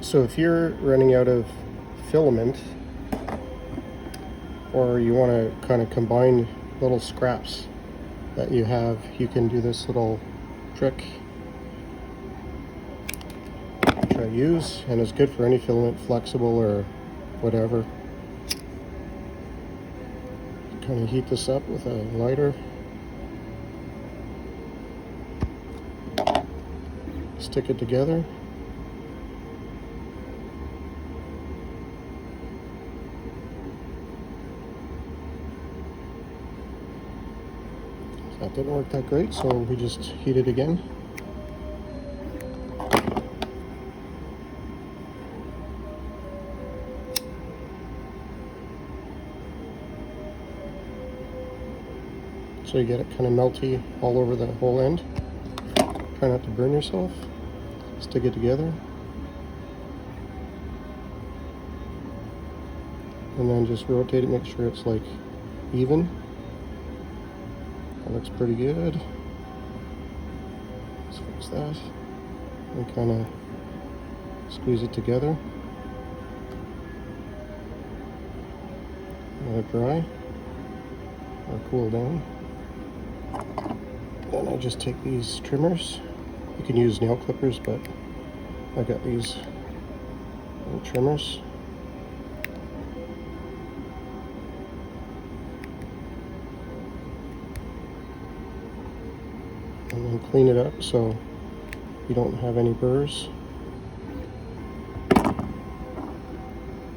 So if you're running out of filament, or you want to kind of combine little scraps that you have, you can do this little trick which I use, and it's good for any filament, flexible or whatever. Kind of heat this up with a lighter, stick it together. That didn't work that great, so we just heat it again. So you get it kind of melty all over the whole end. Try not to burn yourself. Stick it together. And then just rotate it, make sure it's like even. That looks pretty good. Let's fix that. And kind of squeeze it together. Let it dry or cool down. Then I just take these trimmers. You can use nail clippers, but I got these little trimmers. And then clean it up so you don't have any burrs.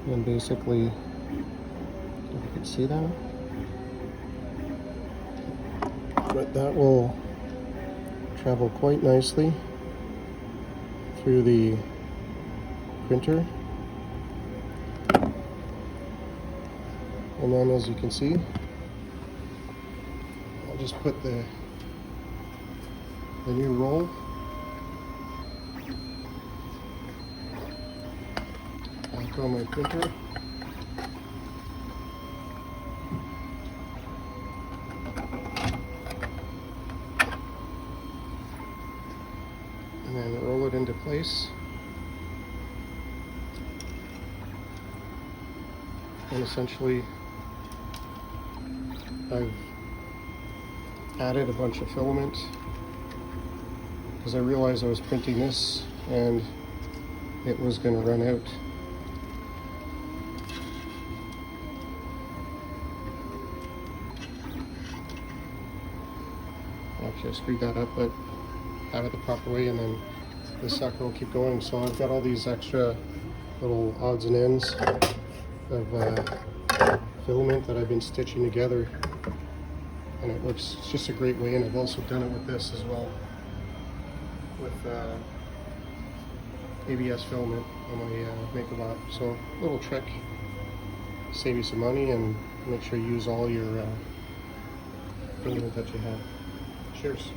And basically, if you can see that, but that will travel quite nicely through the printer. And then, as you can see, I'll just put the new roll back on my printer. And then roll it into place. And essentially, I've added a bunch of filament because I realized I was printing this and it was going to run out. Actually, I screwed that up, but have it the proper way, and then this sucker will keep going. So I've got all these extra little odds and ends of filament that I've been stitching together, and it's just a great way. And I've also done it with this as well, with ABS filament on my makeup lamp. So a little trick, save you some money and make sure you use all your filament that you have. Cheers.